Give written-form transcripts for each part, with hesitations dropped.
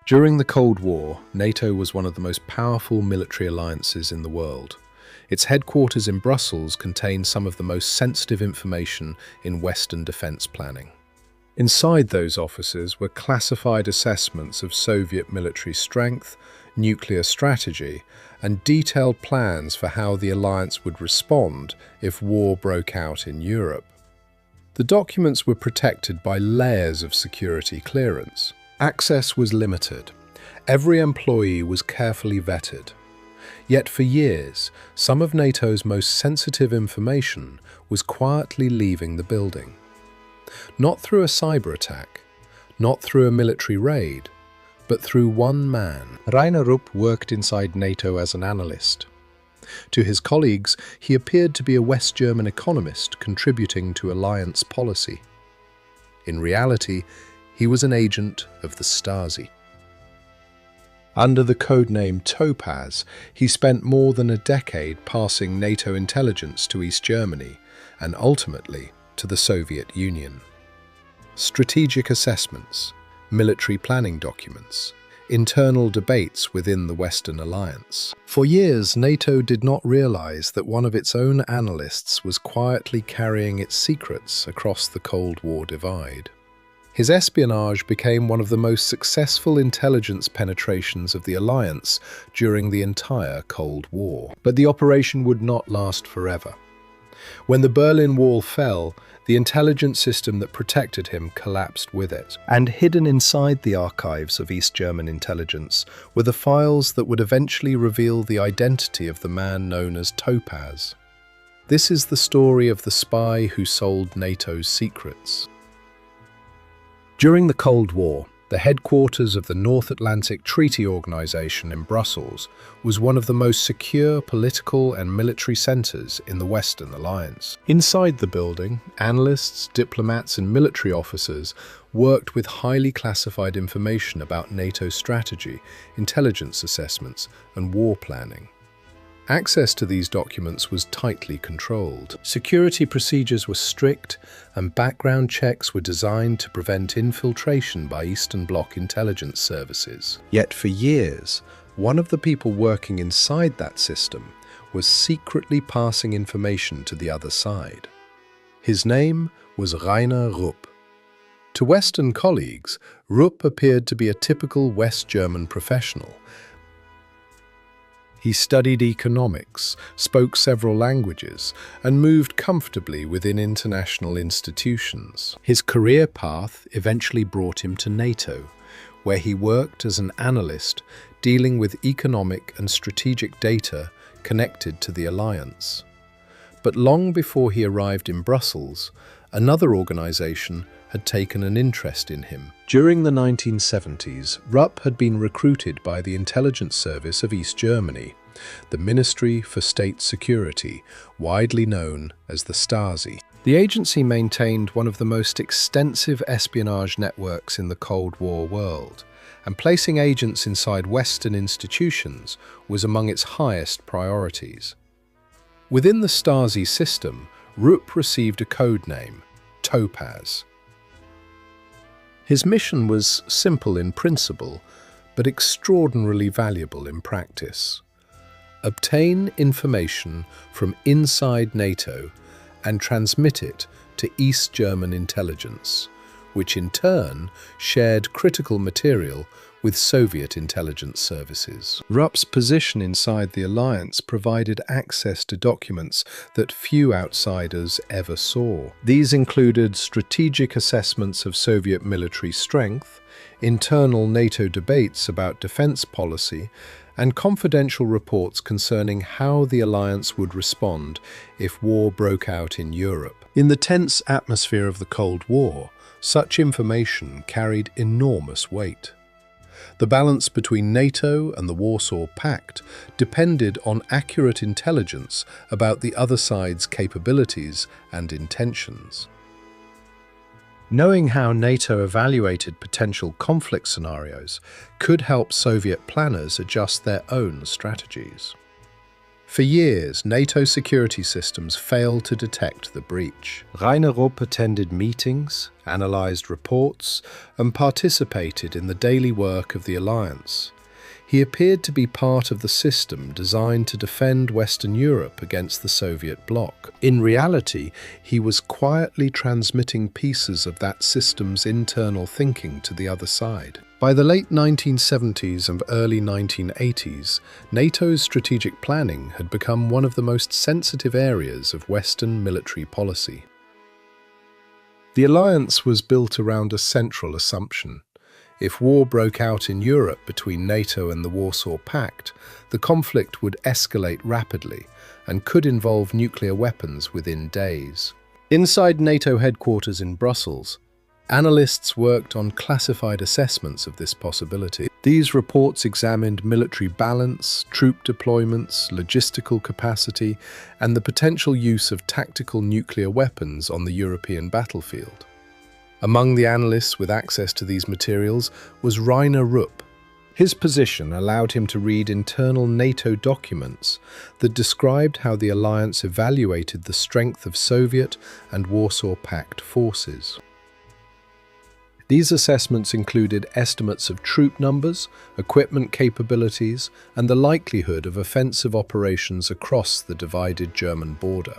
During the Cold War, NATO was one of the most powerful military alliances in the world. Its headquarters in Brussels contained some of the most sensitive information in Western defense planning. Inside those offices were classified assessments of Soviet military strength, nuclear strategy, and detailed plans for how the alliance would respond if war broke out in Europe. The documents were protected by layers of security clearance. Access was limited. Every employee was carefully vetted. Yet for years, some of NATO's most sensitive information was quietly leaving the building. Not through a cyber attack, not through a military raid, but through one man. Rainer Rupp worked inside NATO as an analyst. To his colleagues, he appeared to be a West German economist contributing to alliance policy. In reality, he was an agent of the Stasi. Under the codename Topaz, he spent more than a decade passing NATO intelligence to East Germany and ultimately to the Soviet Union. Strategic assessments, military planning documents, internal debates within the Western Alliance. For years, NATO did not realize that one of its own analysts was quietly carrying its secrets across the Cold War divide. His espionage became one of the most successful intelligence penetrations of the alliance during the entire Cold War. But the operation would not last forever. When the Berlin Wall fell, the intelligence system that protected him collapsed with it. And hidden inside the archives of East German intelligence were the files that would eventually reveal the identity of the man known as Topaz. This is the story of the spy who sold NATO's secrets. During the Cold War, the headquarters of the North Atlantic Treaty Organization in Brussels was one of the most secure political and military centers in the Western Alliance. Inside the building, analysts, diplomats, and military officers worked with highly classified information about NATO strategy, intelligence assessments, and war planning. Access to these documents was tightly controlled. Security procedures were strict, and background checks were designed to prevent infiltration by Eastern Bloc intelligence services. Yet for years, one of the people working inside that system was secretly passing information to the other side. His name was Rainer Rupp. To Western colleagues, Rupp appeared to be a typical West German professional. He studied economics, spoke several languages, and moved comfortably within international institutions. His career path eventually brought him to NATO, where he worked as an analyst dealing with economic and strategic data connected to the alliance. But long before he arrived in Brussels, another organization had taken an interest in him. During the 1970s, Rupp had been recruited by the intelligence service of East Germany, the Ministry for State Security, widely known as the Stasi. The agency maintained one of the most extensive espionage networks in the Cold War world, and placing agents inside Western institutions was among its highest priorities. Within the Stasi system, Rupp received a codename, Topaz. His mission was simple in principle, but extraordinarily valuable in practice. Obtain information from inside NATO and transmit it to East German intelligence, which in turn shared critical material with Soviet intelligence services. Rupp's position inside the alliance provided access to documents that few outsiders ever saw. These included strategic assessments of Soviet military strength, internal NATO debates about defense policy, and confidential reports concerning how the alliance would respond if war broke out in Europe. In the tense atmosphere of the Cold War, such information carried enormous weight. The balance between NATO and the Warsaw Pact depended on accurate intelligence about the other side's capabilities and intentions. Knowing how NATO evaluated potential conflict scenarios could help Soviet planners adjust their own strategies. For years, NATO security systems failed to detect the breach. Rainer Rupp attended meetings, analysed reports, and participated in the daily work of the alliance. He appeared to be part of the system designed to defend Western Europe against the Soviet bloc. In reality, he was quietly transmitting pieces of that system's internal thinking to the other side. By the late 1970s and early 1980s, NATO's strategic planning had become one of the most sensitive areas of Western military policy. The alliance was built around a central assumption. If war broke out in Europe between NATO and the Warsaw Pact, the conflict would escalate rapidly and could involve nuclear weapons within days. Inside NATO headquarters in Brussels, analysts worked on classified assessments of this possibility. These reports examined military balance, troop deployments, logistical capacity, and the potential use of tactical nuclear weapons on the European battlefield. Among the analysts with access to these materials was Rainer Rupp. His position allowed him to read internal NATO documents that described how the alliance evaluated the strength of Soviet and Warsaw Pact forces. These assessments included estimates of troop numbers, equipment capabilities, and the likelihood of offensive operations across the divided German border.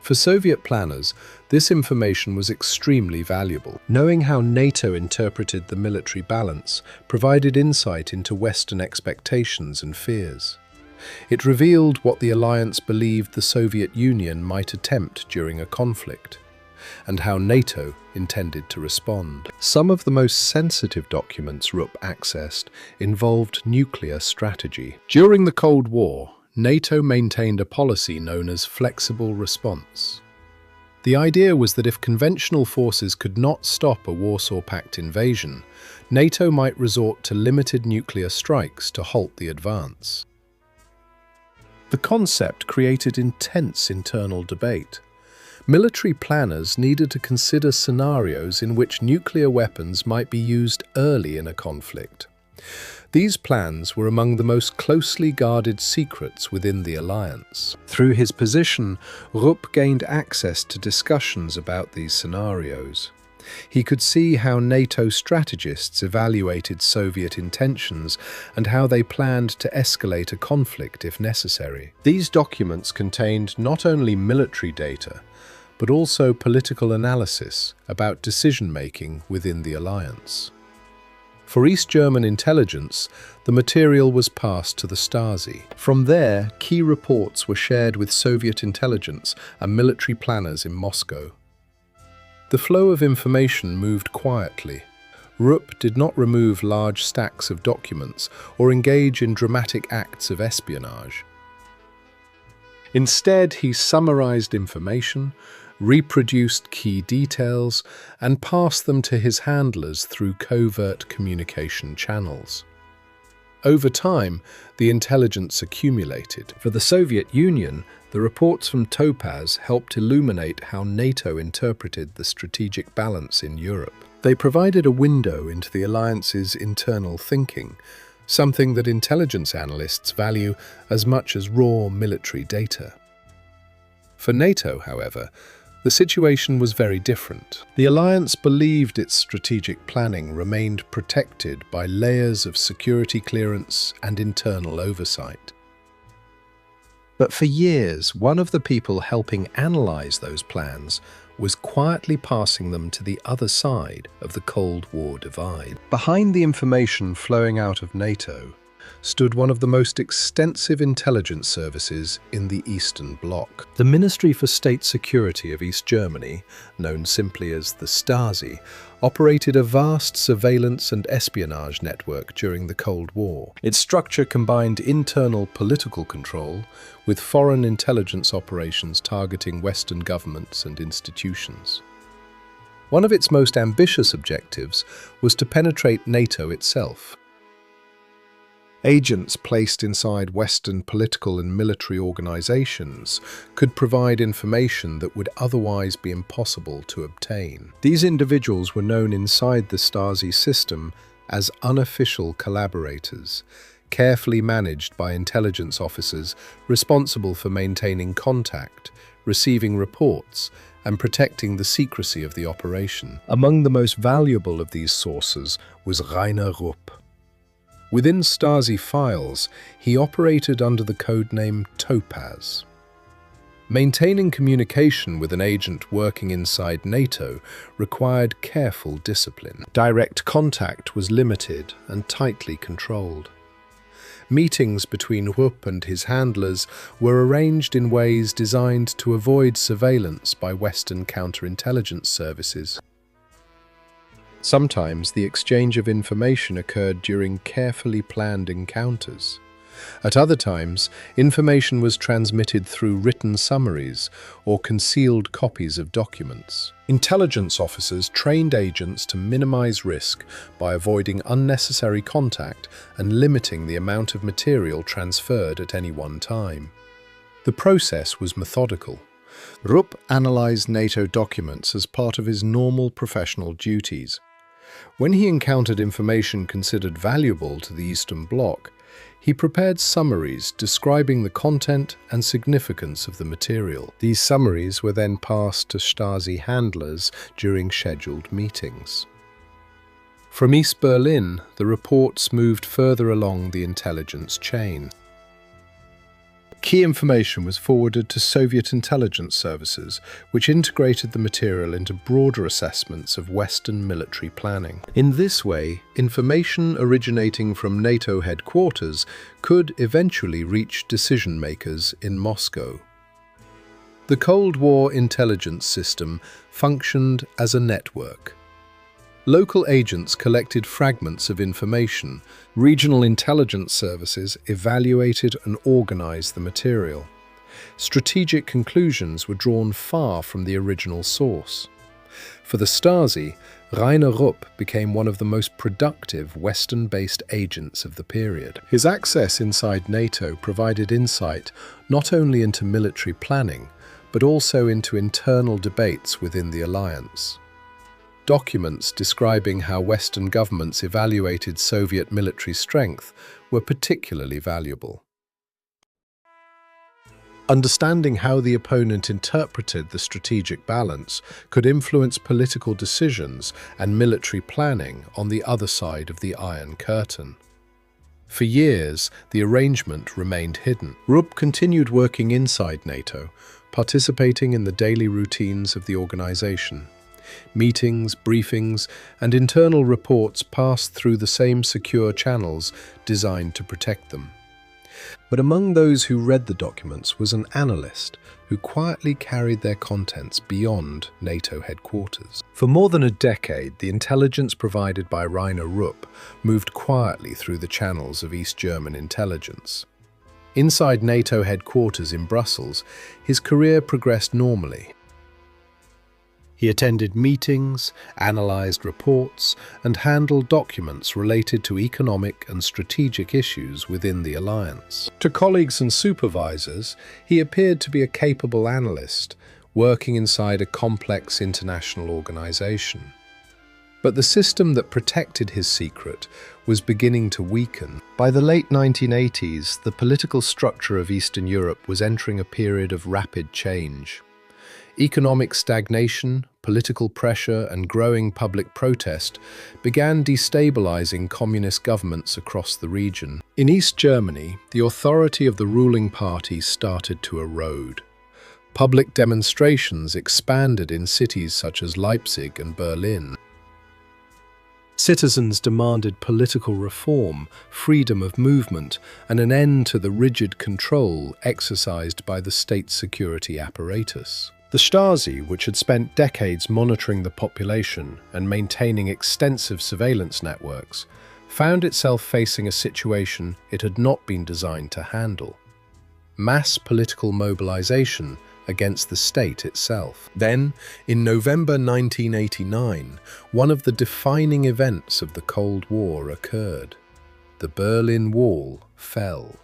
For Soviet planners, this information was extremely valuable. Knowing how NATO interpreted the military balance provided insight into Western expectations and fears. It revealed what the alliance believed the Soviet Union might attempt during a conflict, and how NATO intended to respond. Some of the most sensitive documents Rupp accessed involved nuclear strategy. During the Cold War, NATO maintained a policy known as flexible response. The idea was that if conventional forces could not stop a Warsaw Pact invasion, NATO might resort to limited nuclear strikes to halt the advance. The concept created intense internal debate. Military planners needed to consider scenarios in which nuclear weapons might be used early in a conflict. These plans were among the most closely guarded secrets within the alliance. Through his position, Rupp gained access to discussions about these scenarios. He could see how NATO strategists evaluated Soviet intentions and how they planned to escalate a conflict if necessary. These documents contained not only military data, but also political analysis about decision-making within the alliance. For East German intelligence, the material was passed to the Stasi. From there, key reports were shared with Soviet intelligence and military planners in Moscow. The flow of information moved quietly. Rupp did not remove large stacks of documents or engage in dramatic acts of espionage. Instead, he summarized information, reproduced key details, and passed them to his handlers through covert communication channels. Over time, the intelligence accumulated. For the Soviet Union, the reports from Topaz helped illuminate how NATO interpreted the strategic balance in Europe. They provided a window into the alliance's internal thinking, something that intelligence analysts value as much as raw military data. For NATO, however, the situation was very different. The alliance believed its strategic planning remained protected by layers of security clearance and internal oversight. But for years, one of the people helping analyze those plans was quietly passing them to the other side of the Cold War divide. Behind the information flowing out of NATO stood one of the most extensive intelligence services in the Eastern Bloc. The Ministry for State Security of East Germany, known simply as the Stasi, operated a vast surveillance and espionage network during the Cold War. Its structure combined internal political control with foreign intelligence operations targeting Western governments and institutions. One of its most ambitious objectives was to penetrate NATO itself. Agents placed inside Western political and military organizations could provide information that would otherwise be impossible to obtain. These individuals were known inside the Stasi system as unofficial collaborators, carefully managed by intelligence officers responsible for maintaining contact, receiving reports, and protecting the secrecy of the operation. Among the most valuable of these sources was Rainer Rupp. Within Stasi files, he operated under the codename Topaz. Maintaining communication with an agent working inside NATO required careful discipline. Direct contact was limited and tightly controlled. Meetings between Rupp and his handlers were arranged in ways designed to avoid surveillance by Western counterintelligence services. Sometimes the exchange of information occurred during carefully planned encounters. At other times, information was transmitted through written summaries or concealed copies of documents. Intelligence officers trained agents to minimize risk by avoiding unnecessary contact and limiting the amount of material transferred at any one time. The process was methodical. Rupp analyzed NATO documents as part of his normal professional duties. When he encountered information considered valuable to the Eastern Bloc, he prepared summaries describing the content and significance of the material. These summaries were then passed to Stasi handlers during scheduled meetings. From East Berlin, the reports moved further along the intelligence chain. Key information was forwarded to Soviet intelligence services, which integrated the material into broader assessments of Western military planning. In this way, information originating from NATO headquarters could eventually reach decision-makers in Moscow. The Cold War intelligence system functioned as a network. Local agents collected fragments of information. Regional intelligence services evaluated and organized the material. Strategic conclusions were drawn far from the original source. For the Stasi, Rainer Rupp became one of the most productive Western-based agents of the period. His access inside NATO provided insight not only into military planning, but also into internal debates within the alliance. Documents describing how Western governments evaluated Soviet military strength were particularly valuable. Understanding how the opponent interpreted the strategic balance could influence political decisions and military planning on the other side of the Iron Curtain. For years, the arrangement remained hidden. Rupp continued working inside NATO, participating in the daily routines of the organization. Meetings, briefings, and internal reports passed through the same secure channels designed to protect them. But among those who read the documents was an analyst who quietly carried their contents beyond NATO headquarters. For more than a decade, the intelligence provided by Rainer Rupp moved quietly through the channels of East German intelligence. Inside NATO headquarters in Brussels, his career progressed normally. He attended meetings, analyzed reports, and handled documents related to economic and strategic issues within the alliance. To colleagues and supervisors, he appeared to be a capable analyst, working inside a complex international organization. But the system that protected his secret was beginning to weaken. By the late 1980s, the political structure of Eastern Europe was entering a period of rapid change. Economic stagnation, political pressure, and growing public protest began destabilizing communist governments across the region. In East Germany, the authority of the ruling party started to erode. Public demonstrations expanded in cities such as Leipzig and Berlin. Citizens demanded political reform, freedom of movement, and an end to the rigid control exercised by the state security apparatus. The Stasi, which had spent decades monitoring the population and maintaining extensive surveillance networks, found itself facing a situation it had not been designed to handle: mass political mobilization against the state itself. Then, in November 1989, one of the defining events of the Cold War occurred. The Berlin Wall fell.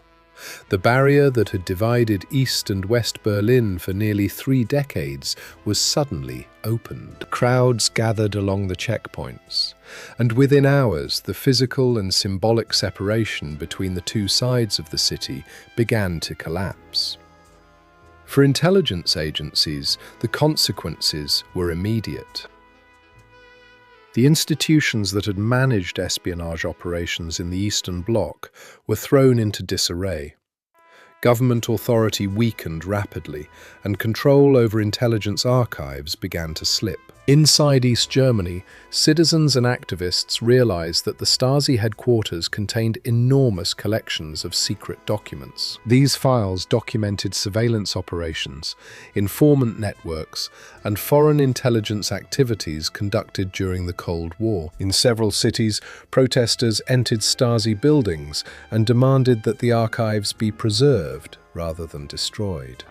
The barrier that had divided East and West Berlin for nearly 3 decades was suddenly opened. Crowds gathered along the checkpoints, and within hours the physical and symbolic separation between the two sides of the city began to collapse. For intelligence agencies, the consequences were immediate. The institutions that had managed espionage operations in the Eastern Bloc were thrown into disarray. Government authority weakened rapidly, and control over intelligence archives began to slip. Inside East Germany, citizens and activists realized that the Stasi headquarters contained enormous collections of secret documents. These files documented surveillance operations, informant networks, and foreign intelligence activities conducted during the Cold War. In several cities, protesters entered Stasi buildings and demanded that the archives be preserved rather than destroyed.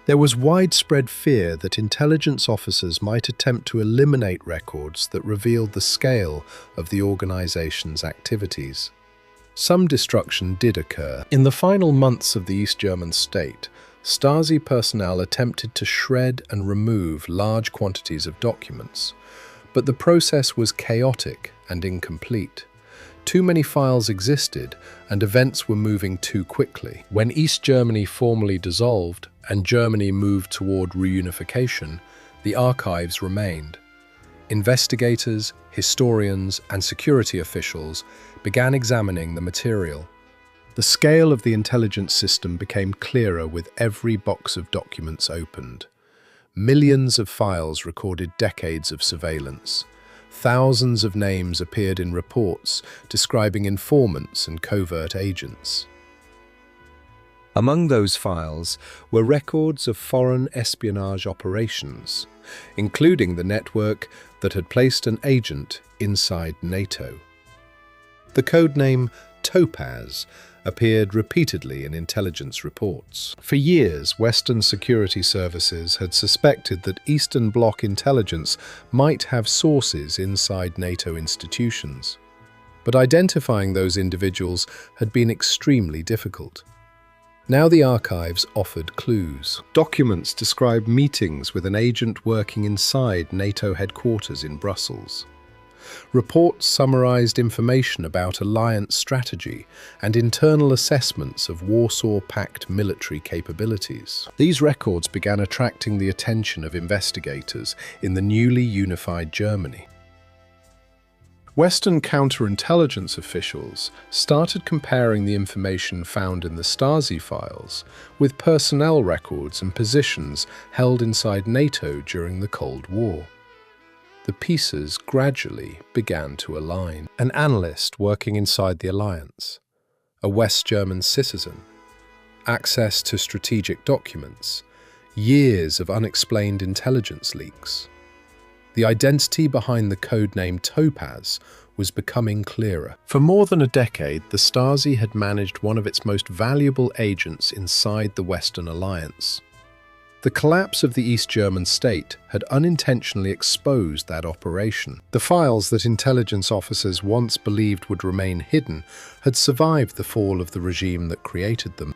There was widespread fear that intelligence officers might attempt to eliminate records that revealed the scale of the organization's activities. Some destruction did occur. In the final months of the East German state, Stasi personnel attempted to shred and remove large quantities of documents, but the process was chaotic and incomplete. Too many files existed, and events were moving too quickly. When East Germany formally dissolved and Germany moved toward reunification, the archives remained. Investigators, historians, and security officials began examining the material. The scale of the intelligence system became clearer with every box of documents opened. Millions of files recorded decades of surveillance. Thousands of names appeared in reports describing informants and covert agents. Among those files were records of foreign espionage operations, including the network that had placed an agent inside NATO. The codename Topaz appeared repeatedly in intelligence reports. For years, Western security services had suspected that Eastern Bloc intelligence might have sources inside NATO institutions. But identifying those individuals had been extremely difficult. Now the archives offered clues. Documents described meetings with an agent working inside NATO headquarters in Brussels. Reports summarized information about alliance strategy and internal assessments of Warsaw Pact military capabilities. These records began attracting the attention of investigators in the newly unified Germany. Western counterintelligence officials started comparing the information found in the Stasi files with personnel records and positions held inside NATO during the Cold War. The pieces gradually began to align. An analyst working inside the alliance, a West German citizen, access to strategic documents, years of unexplained intelligence leaks. The identity behind the codename Topaz was becoming clearer. For more than a decade, the Stasi had managed one of its most valuable agents inside the Western Alliance. The collapse of the East German state had unintentionally exposed that operation. The files that intelligence officers once believed would remain hidden had survived the fall of the regime that created them.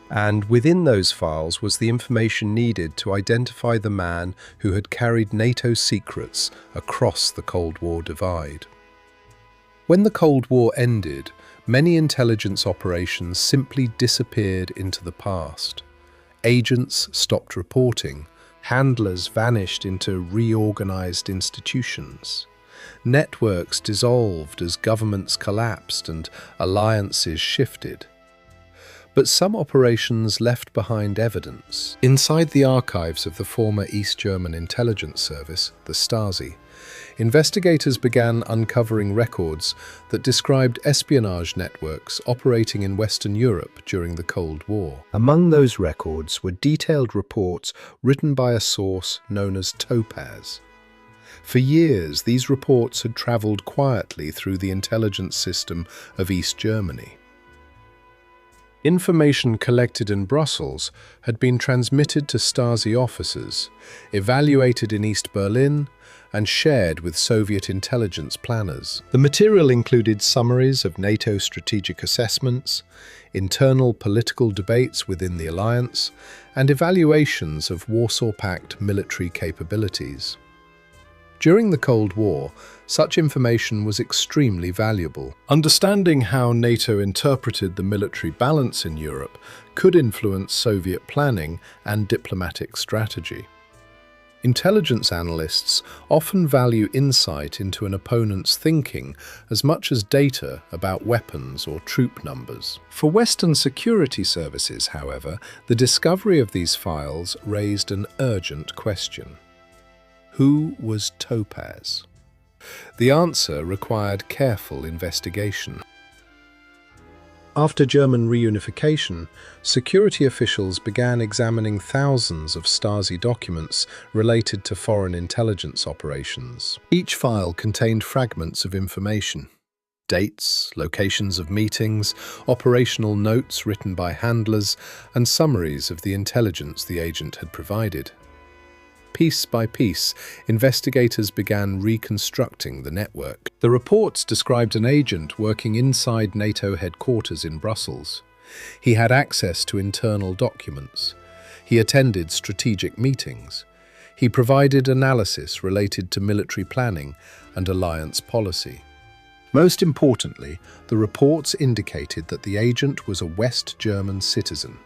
And within those files was the information needed to identify the man who had carried NATO secrets across the Cold War divide. When the Cold War ended, many intelligence operations simply disappeared into the past. Agents stopped reporting, handlers vanished into reorganized institutions. Networks dissolved as governments collapsed and alliances shifted. But some operations left behind evidence. Inside the archives of the former East German intelligence service, the Stasi, investigators began uncovering records that described espionage networks operating in Western Europe during the Cold War. Among those records were detailed reports written by a source known as Topaz. For years, these reports had traveled quietly through the intelligence system of East Germany. Information collected in Brussels had been transmitted to Stasi officers, evaluated in East Berlin, and shared with Soviet intelligence planners. The material included summaries of NATO strategic assessments, internal political debates within the alliance, and evaluations of Warsaw Pact military capabilities. During the Cold War, such information was extremely valuable. Understanding how NATO interpreted the military balance in Europe could influence Soviet planning and diplomatic strategy. Intelligence analysts often value insight into an opponent's thinking as much as data about weapons or troop numbers. For Western security services, however, the discovery of these files raised an urgent question. Who was Topaz? The answer required careful investigation. After German reunification, security officials began examining thousands of Stasi documents related to foreign intelligence operations. Each file contained fragments of information: dates, locations of meetings, operational notes written by handlers, and summaries of the intelligence the agent had provided. Piece by piece, investigators began reconstructing the network. The reports described an agent working inside NATO headquarters in Brussels. He had access to internal documents. He attended strategic meetings. He provided analysis related to military planning and alliance policy. Most importantly, the reports indicated that the agent was a West German citizen.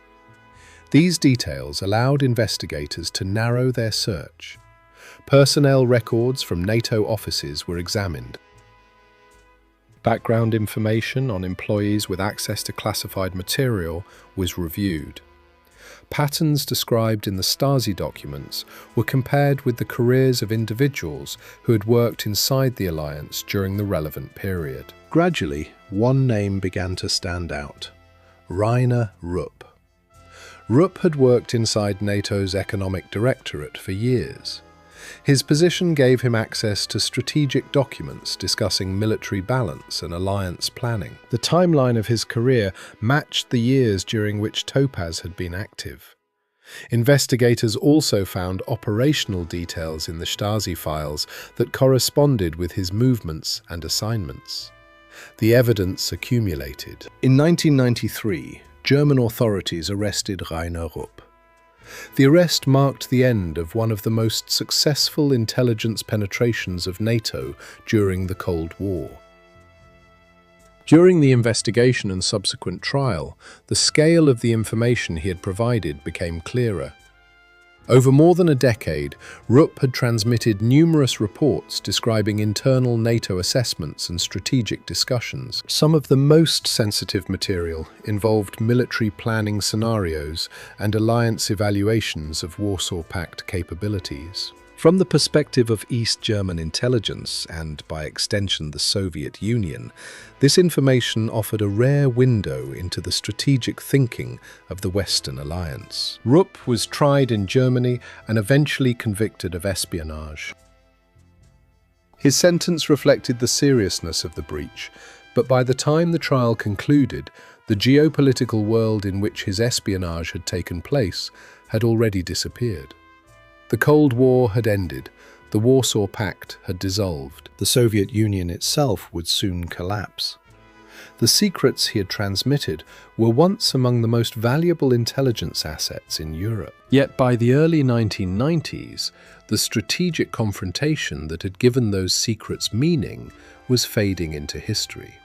These details allowed investigators to narrow their search. Personnel records from NATO offices were examined. Background information on employees with access to classified material was reviewed. Patterns described in the Stasi documents were compared with the careers of individuals who had worked inside the alliance during the relevant period. Gradually, one name began to stand out: Rainer Rupp. Rupp had worked inside NATO's Economic Directorate for years. His position gave him access to strategic documents discussing military balance and alliance planning. The timeline of his career matched the years during which Topaz had been active. Investigators also found operational details in the Stasi files that corresponded with his movements and assignments. The evidence accumulated. In 1993, German authorities arrested Rainer Rupp. The arrest marked the end of one of the most successful intelligence penetrations of NATO during the Cold War. During the investigation and subsequent trial, the scale of the information he had provided became clearer. Over more than a decade, Rupp had transmitted numerous reports describing internal NATO assessments and strategic discussions. Some of the most sensitive material involved military planning scenarios and alliance evaluations of Warsaw Pact capabilities. From the perspective of East German intelligence, and by extension the Soviet Union, this information offered a rare window into the strategic thinking of the Western Alliance. Rupp was tried in Germany and eventually convicted of espionage. His sentence reflected the seriousness of the breach, but by the time the trial concluded, the geopolitical world in which his espionage had taken place had already disappeared. The Cold War had ended, the Warsaw Pact had dissolved, the Soviet Union itself would soon collapse. The secrets he had transmitted were once among the most valuable intelligence assets in Europe. Yet by the early 1990s, the strategic confrontation that had given those secrets meaning was fading into history.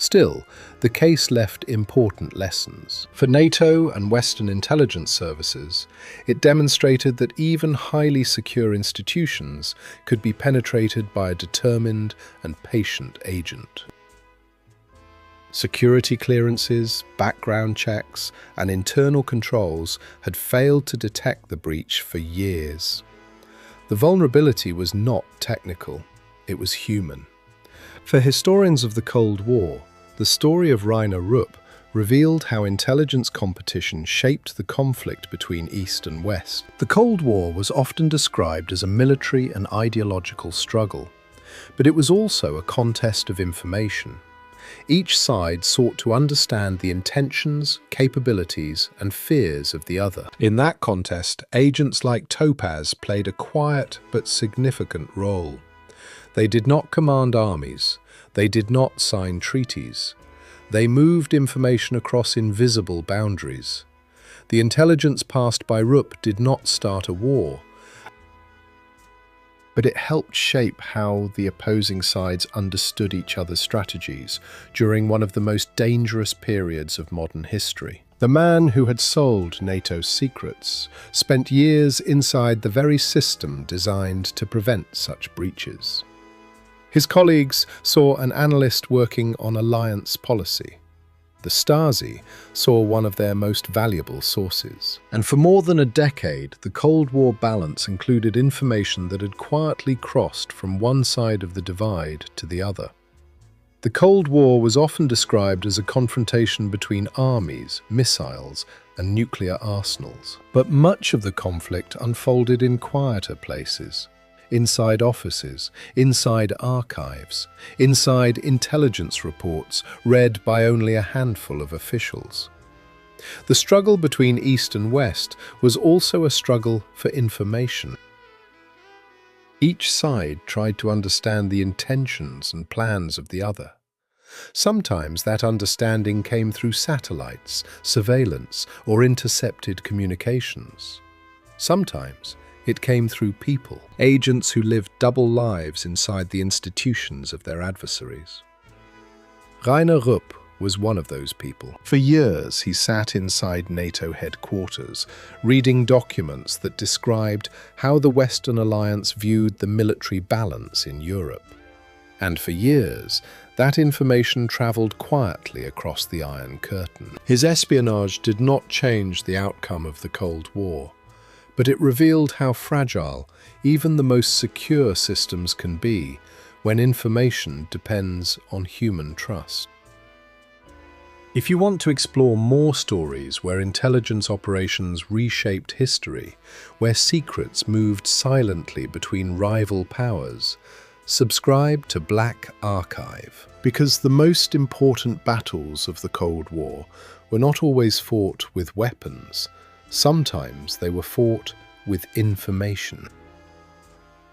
Still, the case left important lessons. For NATO and Western intelligence services, it demonstrated that even highly secure institutions could be penetrated by a determined and patient agent. Security clearances, background checks, and internal controls had failed to detect the breach for years. The vulnerability was not technical, it was human. For historians of the Cold War, the story of Rainer Rupp revealed how intelligence competition shaped the conflict between East and West. The Cold War was often described as a military and ideological struggle, but it was also a contest of information. Each side sought to understand the intentions, capabilities, and fears of the other. In that contest, agents like Topaz played a quiet but significant role. They did not command armies. They did not sign treaties. They moved information across invisible boundaries. The intelligence passed by Rupp did not start a war, but it helped shape how the opposing sides understood each other's strategies during one of the most dangerous periods of modern history. The man who had sold NATO's secrets spent years inside the very system designed to prevent such breaches. His colleagues saw an analyst working on alliance policy. The Stasi saw one of their most valuable sources. And for more than a decade, the Cold War balance included information that had quietly crossed from one side of the divide to the other. The Cold War was often described as a confrontation between armies, missiles, and nuclear arsenals. But much of the conflict unfolded in quieter places. Inside offices, inside archives, inside intelligence reports read by only a handful of officials. The struggle between East and West was also a struggle for information. Each side tried to understand the intentions and plans of the other. Sometimes that understanding came through satellites, surveillance, or intercepted communications. Sometimes it came through people, agents who lived double lives inside the institutions of their adversaries. Rainer Rupp was one of those people. For years, he sat inside NATO headquarters, reading documents that described how the Western Alliance viewed the military balance in Europe. And for years, that information traveled quietly across the Iron Curtain. His espionage did not change the outcome of the Cold War, but it revealed how fragile even the most secure systems can be when information depends on human trust. If you want to explore more stories where intelligence operations reshaped history, where secrets moved silently between rival powers, subscribe to Black Archive. Because the most important battles of the Cold War were not always fought with weapons. Sometimes they were fought with information.